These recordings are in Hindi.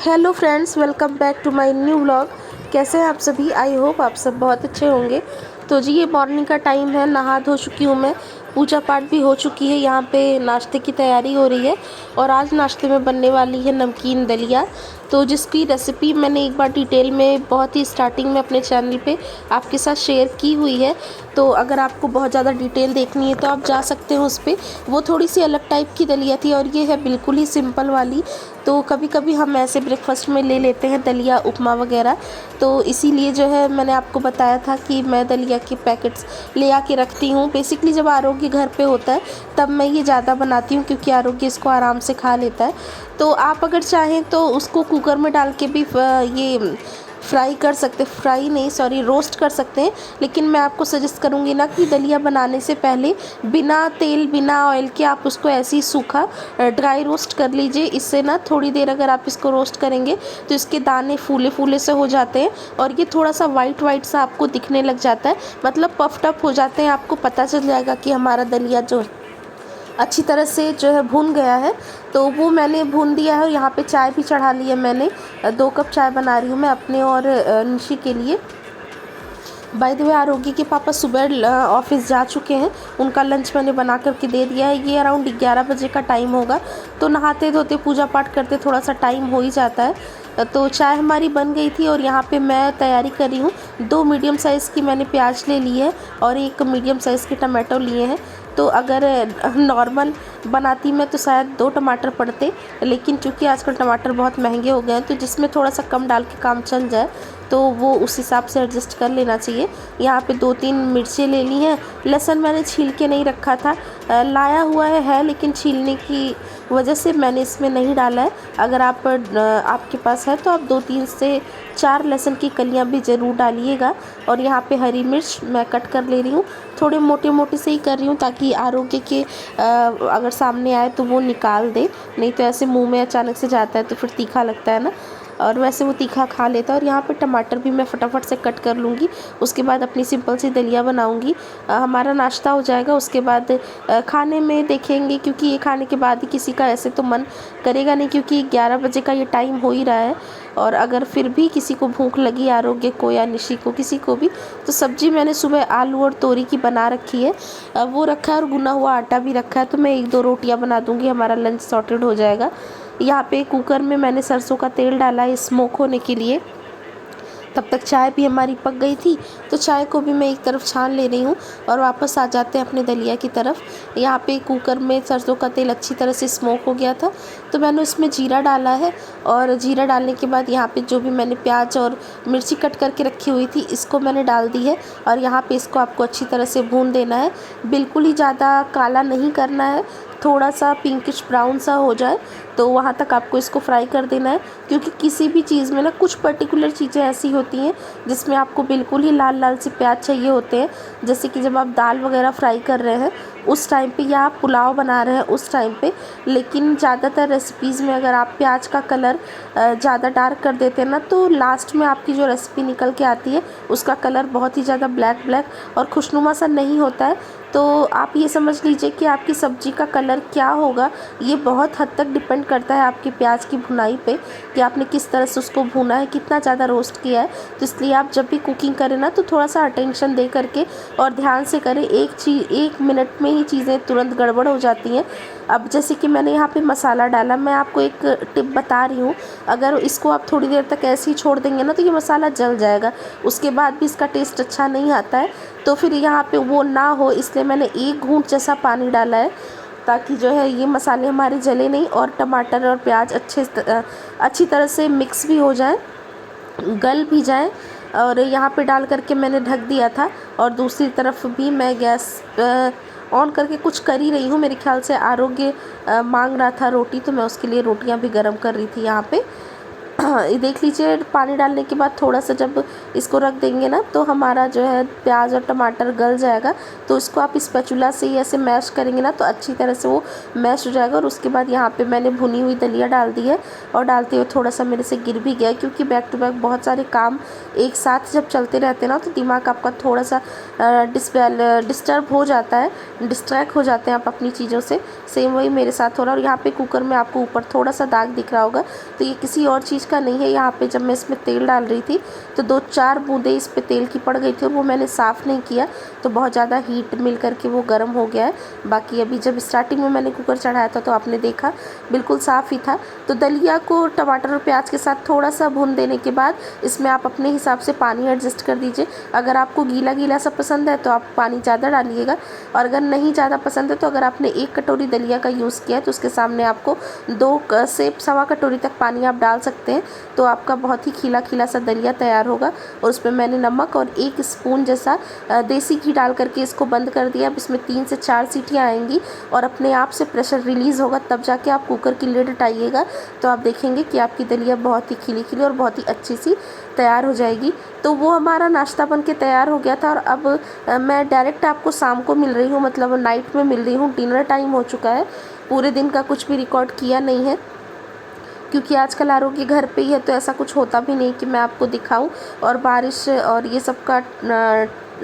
Hello friends, welcome back to my new vlog. कैसे हैं आप सभी? आई होप आप सब बहुत अच्छे होंगे। तो जी, ये मॉर्निंग का टाइम है, नहा धो चुकी हूँ मैं, पूजा पाठ भी हो चुकी है। यहाँ पे नाश्ते की तैयारी हो रही है और आज नाश्ते में बनने वाली है नमकीन दलिया। तो जिसकी रेसिपी मैंने एक बार डिटेल में बहुत ही स्टार्टिंग में अपने चैनल पे आपके साथ शेयर की हुई है। तो अगर आपको बहुत ज़्यादा डिटेल देखनी है तो आप जा सकते हो उस पर। वो थोड़ी सी अलग टाइप की दलिया थी और ये है बिल्कुल ही सिंपल वाली। तो कभी कभी हम ऐसे ब्रेकफास्ट में ले लेते हैं दलिया, उपमा वगैरह। तो इसीलिए जो है मैंने आपको बताया था कि मैं दलिया के पैकेट्स ले आके रखती हूँ। बेसिकली जब आरोग्य घर पे होता है तब मैं ये ज़्यादा बनाती हूँ, क्योंकि आरोग्य इसको आराम से खा लेता है। तो आप अगर चाहें तो उसको कुकर में डाल के भी ये फ्राई कर सकते, फ्राई नहीं सॉरी रोस्ट कर सकते हैं। लेकिन मैं आपको सजेस्ट करूँगी ना कि दलिया बनाने से पहले बिना तेल बिना ऑयल के आप उसको ऐसे ही सूखा ड्राई रोस्ट कर लीजिए। इससे ना थोड़ी देर अगर आप इसको रोस्ट करेंगे तो इसके दाने फूले फूले से हो जाते हैं और ये थोड़ा सा वाइट वाइट सा आपको दिखने लग जाता है, मतलब पफ्ड अप हो जाते हैं। आपको पता चल जाएगा कि हमारा दलिया जो अच्छी तरह से जो है भून गया है। तो वो मैंने भून दिया है और यहाँ पे चाय भी चढ़ा ली है मैंने। 2 कप चाय बना रही हूँ मैं अपने और निशी के लिए। बाय द वे, आरोग्य के पापा सुबह ऑफिस जा चुके हैं, उनका लंच मैंने बना करके दे दिया है। ये अराउंड 11 बजे का टाइम होगा। तो नहाते धोते पूजा पाठ करते थोड़ा सा टाइम हो ही जाता है। तो चाय हमारी बन गई थी और यहाँ पे मैं तैयारी कर रही हूँ। 2 मीडियम साइज़ की मैंने प्याज ले ली है और 1 मीडियम साइज़ के टमाटो लिए हैं। तो अगर नॉर्मल बनाती मैं तो शायद 2 टमाटर पड़ते, लेकिन चूँकि आजकल टमाटर बहुत महंगे हो गए हैं तो जिसमें थोड़ा सा कम डाल के काम चल जाए तो वो उस हिसाब से एडजस्ट कर लेना चाहिए। यहाँ पे 2-3 मिर्चें ले ली हैं। लहसुन मैंने छील के नहीं रखा था, लाया हुआ है लेकिन छीलने की वजह से मैंने इसमें नहीं डाला है। अगर आपके पास है तो आप 2-3 से 4 लहसुन की कलियाँ भी ज़रूर डालिएगा। और यहाँ पे हरी मिर्च मैं कट कर ले रही हूँ, थोड़े मोटे मोटे से ही कर रही हूँ ताकि आरोग्य के अगर सामने आए तो वो निकाल दे, नहीं तो ऐसे मुंह में अचानक से जाता है तो फिर तीखा लगता है ना, और वैसे वो तीखा खा लेता है। और यहाँ पे टमाटर भी मैं फटाफट से कट कर लूँगी, उसके बाद अपनी सिंपल सी दलिया बनाऊँगी। हमारा नाश्ता हो जाएगा, उसके बाद खाने में देखेंगे, क्योंकि ये खाने के बाद ही किसी का ऐसे तो मन करेगा नहीं, क्योंकि 11 बजे का ये टाइम हो ही रहा है। और अगर फिर भी किसी को भूख लगी, आरोग्य को या निशी को, किसी को भी, तो सब्जी मैंने सुबह आलू और तोरी की बना रखी है, वो रखा है और गुना हुआ आटा भी रखा है। तो मैं 1-2 रोटियां बना दूंगी, हमारा लंच सॉर्टेड हो जाएगा। यहाँ पे कुकर में मैंने सरसों का तेल डाला है स्मोक होने के लिए। तब तक चाय भी हमारी पक गई थी, तो चाय को भी मैं एक तरफ छान ले रही हूँ और वापस आ जाते हैं अपने दलिया की तरफ। यहाँ पे कुकर में सरसों का तेल अच्छी तरह से स्मोक हो गया था, तो मैंने उसमें जीरा डाला है। और जीरा डालने के बाद यहाँ पे जो भी मैंने प्याज और मिर्ची कट करके रखी हुई थी इसको मैंने डाल दी है। और यहाँ पे इसको आपको अच्छी तरह से भून देना है, बिल्कुल ही ज़्यादा काला नहीं करना है, थोड़ा सा पिंकिश ब्राउन सा हो जाए तो वहाँ तक आपको इसको फ्राई कर देना है। क्योंकि किसी भी चीज़ में ना कुछ पर्टिकुलर चीज़ें ऐसी होती हैं जिसमें आपको बिल्कुल ही लाल लाल से प्याज चाहिए होते हैं, जैसे कि जब आप दाल वगैरह फ्राई कर रहे हैं उस टाइम पे, या आप पुलाव बना रहे हैं उस टाइम पे। लेकिन ज़्यादातर रेसिपीज़ में अगर आप प्याज का कलर ज़्यादा डार्क कर देते हैं ना, तो लास्ट में आपकी जो रेसिपी निकल के आती है उसका कलर बहुत ही ज़्यादा ब्लैक ब्लैक और खुशनुमा सा नहीं होता है। तो आप ये समझ लीजिए कि आपकी सब्ज़ी का कलर क्या होगा, ये बहुत हद तक डिपेंड करता है आपकी प्याज की भुनाई पे, कि आपने किस तरह से उसको भुना है, कितना ज़्यादा रोस्ट किया है। तो इसलिए आप जब भी कुकिंग करें ना तो थोड़ा सा अटेंशन दे करके और ध्यान से करें। 1 मिनट में ही चीज़ें तुरंत गड़बड़ हो जाती हैं। अब जैसे कि मैंने यहाँ पे मसाला डाला, मैं आपको एक टिप बता रही हूँ, अगर इसको आप थोड़ी देर तक ऐसे ही छोड़ देंगे ना तो ये मसाला जल जाएगा, उसके बाद भी इसका टेस्ट अच्छा नहीं आता है। तो फिर यहाँ पे वो ना हो, इसलिए मैंने 1 घूंट जैसा पानी डाला है, ताकि जो है ये मसाले हमारे जले नहीं और टमाटर और प्याज अच्छी तरह से मिक्स भी हो जाए, गल भी जाए। और यहाँ पे डाल करके मैंने ढक दिया था और दूसरी तरफ भी मैं गैस ऑन करके कुछ कर ही रही हूँ। मेरे ख्याल से आरोग्य मांग रहा था रोटी, तो मैं उसके लिए रोटियाँ भी गर्म कर रही थी यहाँ पे। ये देख लीजिए, पानी डालने के बाद थोड़ा सा जब इसको रख देंगे ना तो हमारा जो है प्याज और टमाटर गल जाएगा। तो इसको आप स्पैचुला से ही ऐसे मैश करेंगे ना तो अच्छी तरह से वो मैश हो जाएगा। और उसके बाद यहाँ पे मैंने भुनी हुई दलिया डाल दी है और डालते हुए थोड़ा सा मेरे से गिर भी गया, क्योंकि बैक टू बैक बहुत सारे काम एक साथ जब चलते रहते हैं ना तो दिमाग आपका थोड़ा सा डिस्टर्ब हो जाता है, डिस्ट्रैक्ट हो जाते हैं आप अपनी चीज़ों से। सेम वही मेरे साथ हो रहा है। और यहाँ पे कुकर में आपको ऊपर थोड़ा सा दाग दिख रहा होगा, तो ये किसी और चीज़ का नहीं है। यहाँ पे जब मैं इसमें तेल डाल रही थी तो 2-4 बूंदें इस पे तेल की पड़ गई थी और वो मैंने साफ़ नहीं किया, तो बहुत ज़्यादा हीट मिल करके वो गर्म हो गया है। बाकी अभी जब स्टार्टिंग में मैंने कुकर चढ़ाया था तो आपने देखा बिल्कुल साफ़ ही था। तो दलिया को टमाटर और प्याज के साथ थोड़ा सा भून देने के बाद इसमें आप अपने हिसाब से पानी एडजस्ट कर दीजिए। अगर आपको गीला गीला सा पसंद है तो आप पानी ज़्यादा डालिएगा, और अगर नहीं ज़्यादा पसंद है तो अगर आपने 1 कटोरी दलिया का यूज़ किया है तो उसके सामने आपको 2 से सवा कटोरी तक पानी आप डाल सकते हैं। तो आपका बहुत ही खिला खिला सा दलिया तैयार होगा। और उसमें मैंने नमक और 1 स्पून जैसा देसी घी डाल करके इसको बंद कर दिया। अब इसमें 3 से 4 सीटियाँ आएंगी और अपने आप से प्रेशर रिलीज़ होगा, तब जाके आप कुकर की लिड हटाइएगा। तो आप देखेंगे कि आपकी दलिया बहुत ही खिली खिली और बहुत ही अच्छी सी तैयार हो जाएगी। तो वो हमारा नाश्ता बन के तैयार हो गया था। और अब मैं डायरेक्ट आपको शाम को मिल रही हूँ, मतलब नाइट में मिल रही हूँ। डिनर टाइम हो चुका है, पूरे दिन का कुछ भी रिकॉर्ड किया नहीं है क्योंकि आजकल आरो के घर पे ही है, तो ऐसा कुछ होता भी नहीं कि मैं आपको दिखाऊं। और बारिश और ये सब का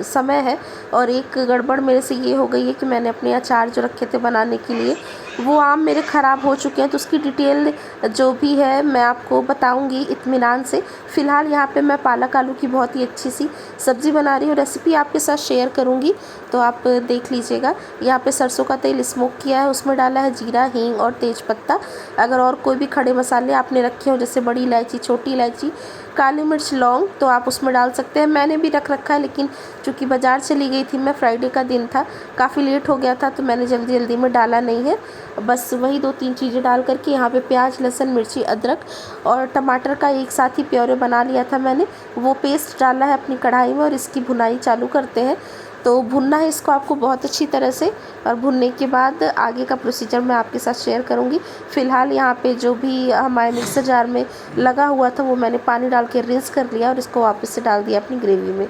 समय है। और एक गड़बड़ मेरे से ये हो गई है कि मैंने अपने अचार जो रखे थे बनाने के लिए वो आम मेरे ख़राब हो चुके हैं। तो उसकी डिटेल जो भी है मैं आपको बताऊंगी इत्मीनान से। फ़िलहाल यहाँ पे मैं पालक आलू की बहुत ही अच्छी सी सब्ज़ी बना रही हूँ, रेसिपी आपके साथ शेयर करूँगी, तो आप देख लीजिएगा। यहाँ पे सरसों का तेल स्मोक किया है, उसमें डाला है जीरा, हींग और तेज़पत्ता। अगर और कोई भी खड़े मसाले आपने रखे हो जैसे बड़ी इलायची, छोटी इलायची, काली मिर्च, लौंग, तो आप उसमें डाल सकते हैं। मैंने भी रख रखा है, लेकिन चूँकि बाज़ार चली गई थी मैं, फ्राइडे का दिन था, काफ़ी लेट हो गया था, तो मैंने जल्दी जल्दी में डाला नहीं है। बस वही 2-3 चीज़ें डाल करके यहाँ पे प्याज, लहसुन, मिर्ची, अदरक और टमाटर का एक साथ ही प्योरे बना लिया था मैंने, वो पेस्ट डाला है अपनी कढ़ाई में और इसकी भुनाई चालू करते हैं। तो भुनना है इसको आपको बहुत अच्छी तरह से, और भुनने के बाद आगे का प्रोसीजर मैं आपके साथ शेयर करूंगी। फ़िलहाल यहाँ पे जो भी हमारे मिक्सर जार में लगा हुआ था वो मैंने पानी डाल के रिंस कर लिया और इसको वापस से डाल दिया अपनी ग्रेवी में।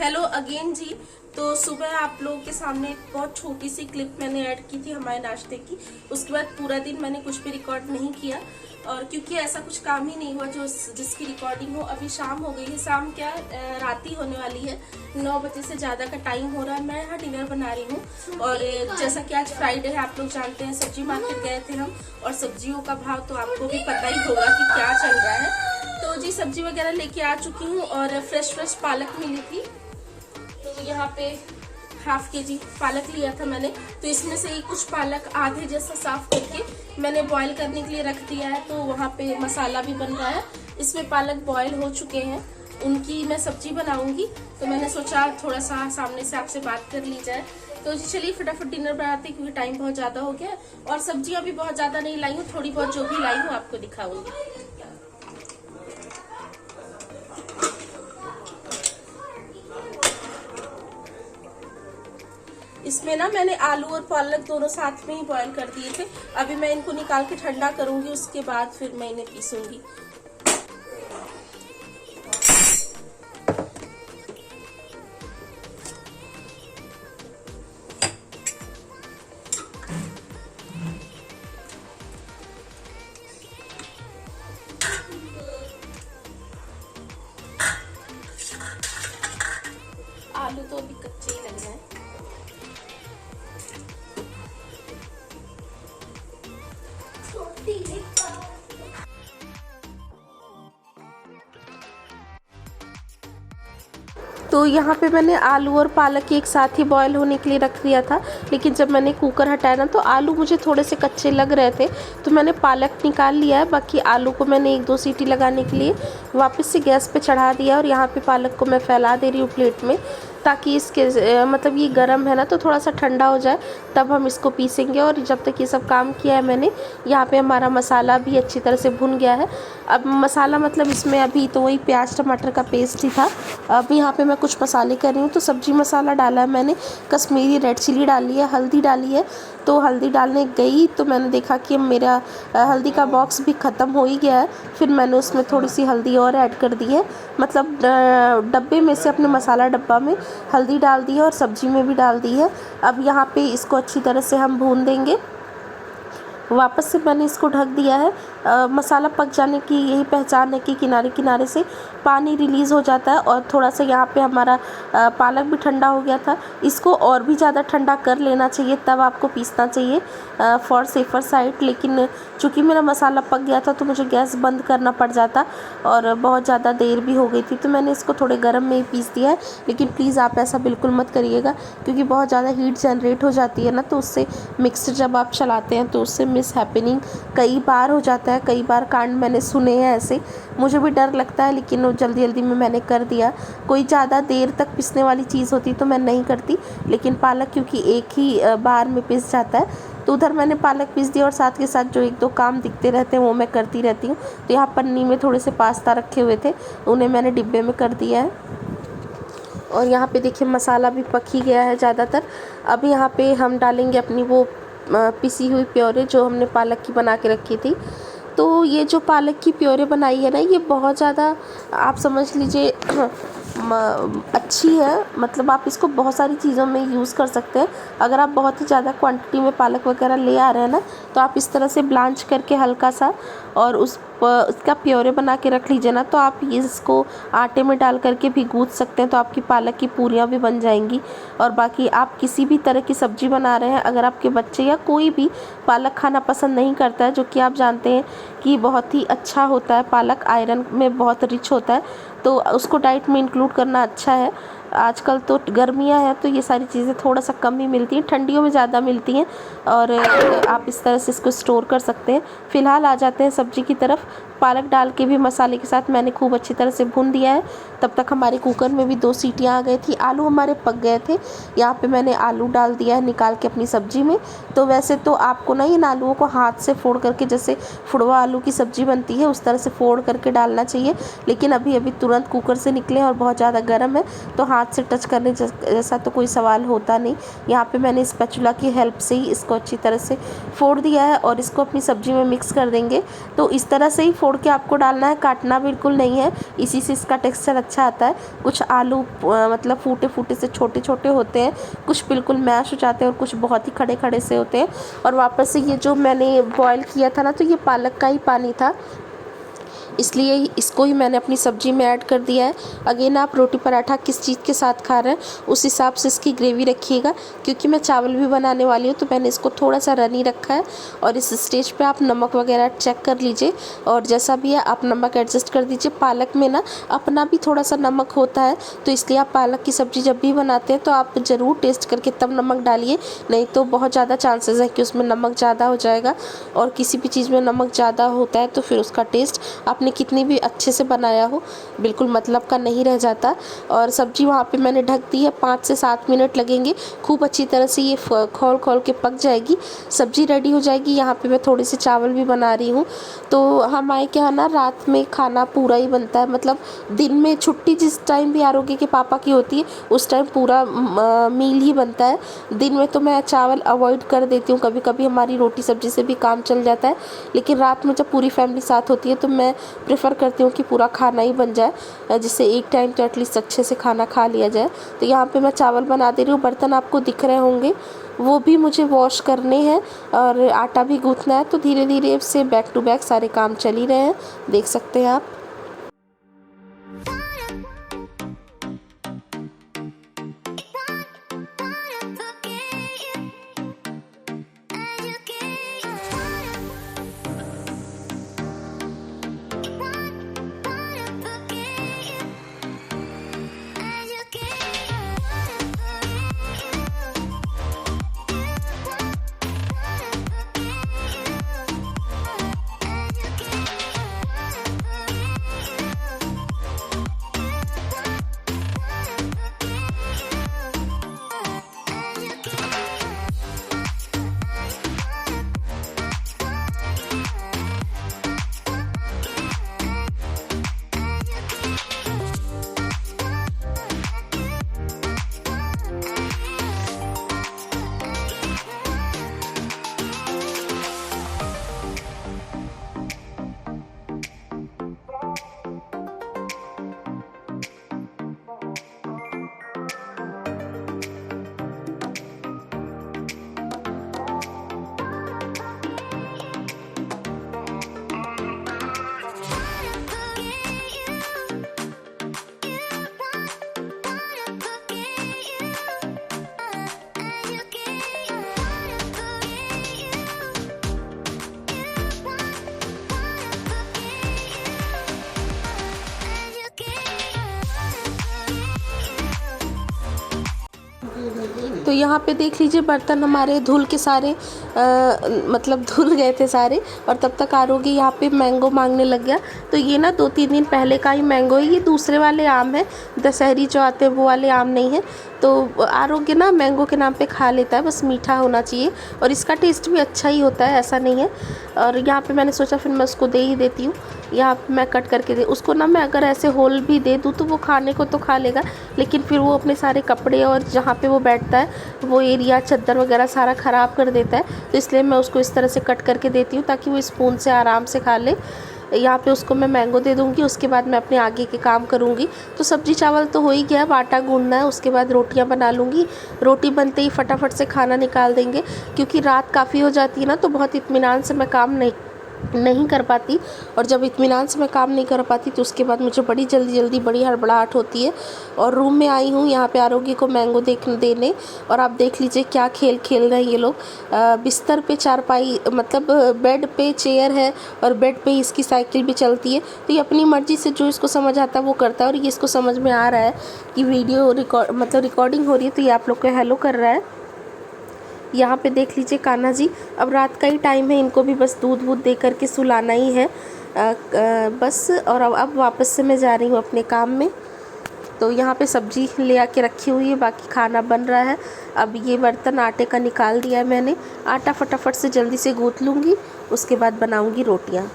हेलो अगेन जी। तो सुबह आप लोगों के सामने एक बहुत छोटी सी क्लिप मैंने ऐड की थी हमारे नाश्ते की। उसके बाद पूरा दिन मैंने कुछ भी रिकॉर्ड नहीं किया, और क्योंकि ऐसा कुछ काम ही नहीं हुआ जो जिसकी रिकॉर्डिंग हो। अभी शाम हो गई है, शाम क्या रात ही होने वाली है, 9 बजे से ज़्यादा का टाइम हो रहा है। मैं यहाँ डिनर बना रही हूँ। और जैसा कि आज फ्राइडे है, आप लोग जानते हैं सब्जी मार्केट गए थे हम, और सब्जियों का भाव तो आपको भी पता ही होगा कि क्या चल रहा है। तो जी सब्जी वगैरह लेके आ चुकी हूँ, और फ्रेश पालक मिली थी। तो यहाँ पे ½ kg पालक लिया था मैंने। तो इसमें से ही कुछ पालक आधे जैसा साफ करके मैंने बॉईल करने के लिए रख दिया है। तो वहाँ पे मसाला भी बन रहा है। इसमें पालक बॉईल हो चुके हैं, उनकी मैं सब्जी बनाऊंगी। तो मैंने सोचा थोड़ा सा सामने से आपसे बात कर ली जाए। तो चलिए फटाफट डिनर बनाते हैं क्योंकि टाइम बहुत ज़्यादा हो गया। और सब्जियाँ भी बहुत ज़्यादा नहीं लाई हूँ, थोड़ी बहुत जो भी लाई हूँ आपको दिखाऊंगी। इसमें ना मैंने आलू और पालक दोनों साथ में ही बॉईल कर दिए थे। अभी मैं इनको निकाल के ठंडा करूंगी, उसके बाद फिर मैं इन्हें पीसूंगी। आलू तो अभी कच्चे ही लग रहे हैं। तो यहाँ पे मैंने आलू और पालक एक साथ ही बॉईल होने के लिए रख दिया था, लेकिन जब मैंने कुकर हटाया ना तो आलू मुझे थोड़े से कच्चे लग रहे थे, तो मैंने पालक निकाल लिया है। बाकी आलू को मैंने 1-2 सीटी लगाने के लिए वापस से गैस पे चढ़ा दिया, और यहाँ पे पालक को मैं फैला दे रही हूँ प्लेट में, ताकि इसके मतलब ये गर्म है ना तो थोड़ा सा ठंडा हो जाए, तब हम इसको पीसेंगे। और जब तक ये सब काम किया है मैंने, यहाँ पे हमारा मसाला भी अच्छी तरह से भुन गया है। अब मसाला मतलब इसमें अभी तो वही प्याज टमाटर का पेस्ट ही था। अब यहाँ पे मैं कुछ मसाले कर रही हूँ। तो सब्जी मसाला डाला है मैंने, कश्मीरी रेड चिली डाली है, हल्दी डाली है। तो हल्दी डालने गई तो मैंने देखा कि मेरा हल्दी का बॉक्स भी ख़त्म हो ही गया है। फिर मैंने उसमें थोड़ी सी हल्दी और ऐड कर दी है, मतलब डब्बे में से अपने मसाला डब्बा में हल्दी डाल दी है और सब्जी में भी डाल दी है। अब यहाँ पे इसको अच्छी तरह से हम भून देंगे। वापस से मैंने इसको ढक दिया है। मसाला पक जाने की यही पहचान है कि किनारे किनारे से पानी रिलीज़ हो जाता है। और थोड़ा सा यहाँ पे हमारा पालक भी ठंडा हो गया था। इसको और भी ज़्यादा ठंडा कर लेना चाहिए, तब आपको पीसना चाहिए फॉर सेफर साइड। लेकिन चूँकि मेरा मसाला पक गया था तो मुझे गैस बंद करना पड़ जाता और बहुत ज़्यादा देर भी हो गई थी, तो मैंने इसको थोड़े गर्म में ही पीस दिया है। लेकिन प्लीज़ आप ऐसा बिल्कुल मत करिएगा, क्योंकि बहुत ज़्यादा हीट जनरेट हो जाती है ना, तो उससे मिक्सर जब आप चलाते हैं तो उससे मिस हैपनिंग कई बार हो जाता है। कई बार कांड मैंने सुने हैं ऐसे, मुझे भी डर लगता है, लेकिन वो जल्दी जल्दी में मैंने कर दिया। कोई ज़्यादा देर तक पिसने वाली चीज़ होती तो मैं नहीं करती, लेकिन पालक क्योंकि एक ही बार में पिस जाता है, तो उधर मैंने पालक पीस दिया और साथ के साथ जो एक दो काम दिखते रहते हैं वो मैं करती रहती हूँ। तो यहाँ पन्नी में थोड़े से पास्ता रखे हुए थे, उन्हें मैंने डिब्बे में कर दिया है। और यहाँ पे देखिए मसाला भी पक ही गया है ज़्यादातर। अब यहाँ पे हम डालेंगे अपनी वो पिसी हुई प्योरे जो हमने पालक की बना के रखी थी। तो ये जो पालक की प्योरे बनाई है ना, ये बहुत ज़्यादा आप समझ लीजिए अच्छी है। मतलब आप इसको बहुत सारी चीज़ों में यूज़ कर सकते हैं। अगर आप बहुत ही ज़्यादा क्वांटिटी में पालक वगैरह ले आ रहे हैं ना, तो आप इस तरह से ब्लांच करके हल्का सा और उसका प्योरे बना के रख लीजिए ना, तो आप इसको आटे में डाल करके भी गूँथ सकते हैं, तो आपकी पालक की पूरियाँ भी बन जाएंगी। और बाकी आप किसी भी तरह की सब्ज़ी बना रहे हैं, अगर आपके बच्चे या कोई भी पालक खाना पसंद नहीं करता है, जो कि आप जानते हैं कि बहुत ही अच्छा होता है, पालक आयरन में बहुत रिच होता है, तो उसको डाइट में इंक्लूड करना अच्छा है। आजकल तो गर्मियां हैं तो ये सारी चीज़ें थोड़ा सा कम ही मिलती हैं, ठंडियों में ज़्यादा मिलती हैं। और आप इस तरह से इसको स्टोर कर सकते हैं। फ़िलहाल आ जाते हैं सब्ज़ी की तरफ। पालक डाल के भी मसाले के साथ मैंने खूब अच्छी तरह से भून दिया है। तब तक हमारे कुकर में भी 2 सीटियाँ आ गई थी। आलू हमारे पक गए थे। यहाँ पे मैंने आलू डाल दिया है निकाल के अपनी सब्ज़ी में। तो वैसे तो आपको ना इन आलूओं को हाथ से फोड़ करके, जैसे फुड़वा आलू की सब्ज़ी बनती है उस तरह से फोड़ करके डालना चाहिए, लेकिन अभी अभी तुरंत कुकर से निकले और बहुत ज़्यादा गर्म है, तो हाथ से टच करने जैसा तो कोई सवाल होता नहीं। यहाँ पे मैंने स्पैचुला की हेल्प से ही इसको अच्छी तरह से फोड़ दिया है और इसको अपनी सब्ज़ी में मिक्स कर देंगे। तो इस तरह से ही फोड़ के आपको डालना है, काटना बिल्कुल नहीं है, इसी से इसका टेक्सचर अच्छा आता है। कुछ आलू मतलब फूटे फूटे से छोटे छोटे होते हैं, कुछ बिल्कुल मैश हो जाते हैं और कुछ बहुत ही खड़े खड़े से होते हैं। और वापस से ये जो मैंने बॉयल किया था ना, तो ये पालक का ही पानी था, इसलिए इसको ही मैंने अपनी सब्ज़ी में ऐड कर दिया है। अगेन आप रोटी पराठा किस चीज़ के साथ खा रहे हैं उस हिसाब से इसकी ग्रेवी रखिएगा, क्योंकि मैं चावल भी बनाने वाली हूँ, तो मैंने इसको थोड़ा सा रनी रखा है। और इस स्टेज पे आप नमक वगैरह चेक कर लीजिए, और जैसा भी है आप नमक एडजस्ट कर दीजिए। पालक में ना अपना भी थोड़ा सा नमक होता है, तो इसलिए आप पालक की सब्ज़ी जब भी बनाते हैं तो आप ज़रूर टेस्ट करके तब नमक डालिए, नहीं तो बहुत ज़्यादा चांसेस है कि उसमें नमक ज़्यादा हो जाएगा। और किसी भी चीज़ में नमक ज़्यादा होता है तो फिर उसका टेस्ट आपने कितनी भी अच्छे से बनाया हो बिल्कुल मतलब का नहीं रह जाता। और सब्जी वहाँ पे मैंने ढक दी है, 5 से 7 मिनट लगेंगे, खूब अच्छी तरह से ये खोल खोल के पक जाएगी, सब्जी रेडी हो जाएगी। यहाँ पे मैं थोड़े से चावल भी बना रही हूँ। तो हमारे क्या है ना, रात में खाना पूरा ही बनता है, मतलब दिन में छुट्टी जिस टाइम भी आरोग्य के पापा की होती है उस टाइम पूरा मील ही बनता है। दिन में तो मैं चावल अवॉइड कर देती हूँ, कभी कभी हमारी रोटी सब्जी से भी काम चल जाता है, लेकिन रात में जब पूरी फैमिली साथ होती है तो मैं प्रेफर करती हूँ कि पूरा खाना ही बन जाए, जिससे एक टाइम तो एटलीस्ट अच्छे से खाना खा लिया जाए। तो यहाँ पे मैं चावल बना दे रही हूँ। बर्तन आपको दिख रहे होंगे, वो भी मुझे वॉश करने हैं और आटा भी गूँथना है, तो धीरे धीरे से बैक टू बैक सारे काम चल ही रहे हैं, देख सकते हैं आप। तो यहाँ पे देख लीजिए बर्तन हमारे धुल के सारे मतलब धुल गए थे सारे, और तब तक आरोग्य यहाँ पे मैंगो मांगने लग गया। तो ये ना 2-3 दिन पहले का ही मैंगो है, ये दूसरे वाले आम है, दशहरी जो आते हैं वो वाले आम नहीं है। तो आरोग्य ना मैंगो के नाम पे खा लेता है, बस मीठा होना चाहिए, और इसका टेस्ट भी अच्छा ही होता है, ऐसा नहीं है। और यहाँ पे मैंने सोचा फिर मैं उसको दे ही देती हूँ। यहाँ पे मैं कट करके दे उसको ना, मैं अगर ऐसे होल भी दे दूँ तो वो खाने को तो खा लेगा, लेकिन फिर वो अपने सारे कपड़े और जहाँ पे वो बैठता है वो एरिया चादर वगैरह सारा ख़राब कर देता है। तो इसलिए मैं उसको इस तरह से कट करके देती हूँ ताकि वो स्पून से आराम से खा ले। यहाँ पे उसको मैं मैंगो दे दूँगी, उसके बाद मैं अपने आगे के काम करूँगी। तो सब्जी चावल तो हो ही गया, अब आटा गूँधना है, उसके बाद रोटियाँ बना लूँगी। रोटी बनते ही फटाफट से खाना निकाल देंगे, क्योंकि रात काफ़ी हो जाती है ना, तो बहुत इत्मीनान से मैं काम नहीं कर पाती, और जब इत्मीनान से मैं काम नहीं कर पाती तो उसके बाद मुझे बड़ी जल्दी बड़ी हड़बड़ाहट होती है। और रूम में आई हूँ यहाँ पे आरोग्य को मैंगो देने, और आप देख लीजिए क्या खेल खेल रहे हैं ये लोग। बिस्तर पे चारपाई मतलब बेड पे चेयर है, और बेड पे इसकी साइकिल भी चलती है। तो ये अपनी मर्जी से जो इसको समझ आता है वो करता है, और ये इसको समझ में आ रहा है कि वीडियो रिकॉर्डिंग हो रही है, तो ये आप लोग को हेलो कर रहा है। यहाँ पे देख लीजिए कान्हा जी, अब रात का ही टाइम है, इनको भी बस दूध वूध दे करके सुलाना ही है बस। और अब वापस से मैं जा रही हूँ अपने काम में। तो यहाँ पे सब्जी ले आके रखी हुई है, बाकी खाना बन रहा है। अब ये बर्तन आटे का निकाल दिया है मैंने, आटा फटाफट से जल्दी से गूँथ लूँगी, उसके बाद बनाऊँगी रोटियाँ।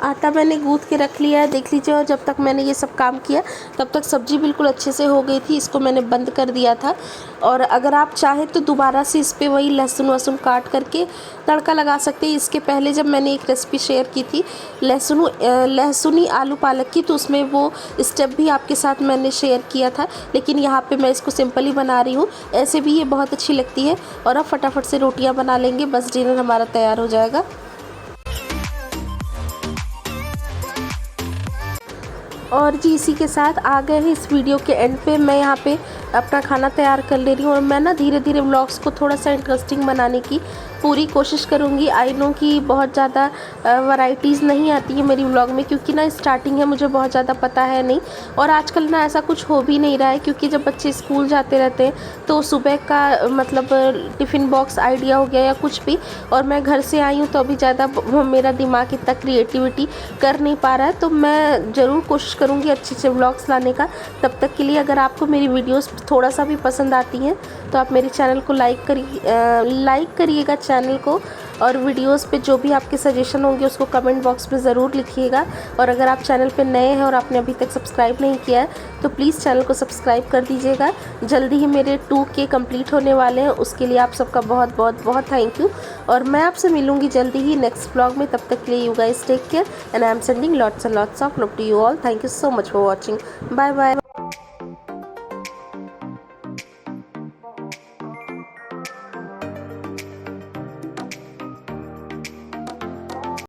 आटा मैंने गूँथ के रख लिया है, देख लीजिए। और जब तक मैंने ये सब काम किया तब तक सब्ज़ी बिल्कुल अच्छे से हो गई थी, इसको मैंने बंद कर दिया था। और अगर आप चाहें तो दोबारा से इस पर वही लहसुन वसुन काट करके तड़का लगा सकते हैं। इसके पहले जब मैंने एक रेसिपी शेयर की थी लहसुनी आलू पालक की, तो उसमें वो स्टेप भी आपके साथ मैंने शेयर किया था, लेकिन यहाँ पे मैं इसको सिंपल ही बना रही हूँ। ऐसे भी ये बहुत अच्छी लगती है। और अब फटाफट से रोटियाँ बना लेंगे, बस डिनर हमारा तैयार हो जाएगा। और जी इसी के साथ आ गए हैं इस वीडियो के एंड पे। मैं यहाँ पे अपना खाना तैयार कर ले रही हूँ, और मैं ना धीरे धीरे व्लॉग्स को थोड़ा सा इंटरेस्टिंग बनाने की पूरी कोशिश करूँगी। आई नो कि बहुत ज़्यादा वैरायटीज़ नहीं आती है मेरी व्लॉग में, क्योंकि ना स्टार्टिंग है, मुझे बहुत ज़्यादा पता है नहीं। और आजकल ना ऐसा कुछ हो भी नहीं रहा है, क्योंकि जब बच्चे स्कूल जाते रहते हैं तो सुबह का मतलब टिफ़िन बॉक्स आइडिया हो गया या कुछ भी, और मैं घर से आई हूँ तो अभी ज़्यादा मेरा दिमाग इतना क्रिएटिविटी कर नहीं पा रहा है। तो मैं ज़रूर कोशिश करूँगी अच्छे अच्छे व्लॉग्स लाने का। तब तक के लिए अगर आपको मेरी वीडियोस थोड़ा सा भी पसंद आती हैं तो आप मेरे चैनल को लाइक करिएगा चैनल को, और वीडियोस पे जो भी आपके सजेशन होंगे उसको कमेंट बॉक्स में ज़रूर लिखिएगा। और अगर आप चैनल पे नए हैं और आपने अभी तक सब्सक्राइब नहीं किया है तो प्लीज़ चैनल को सब्सक्राइब कर दीजिएगा। जल्दी ही मेरे 2K कंप्लीट होने वाले हैं, उसके लिए आप सबका बहुत बहुत बहुत थैंक यू। और मैं आपसे मिलूँगी जल्दी ही नेक्स्ट ब्लॉग में। तब तक के लिए you guys take care, and I am sending lots and lots of love to you all. Thank you so much for watching. Bye bye.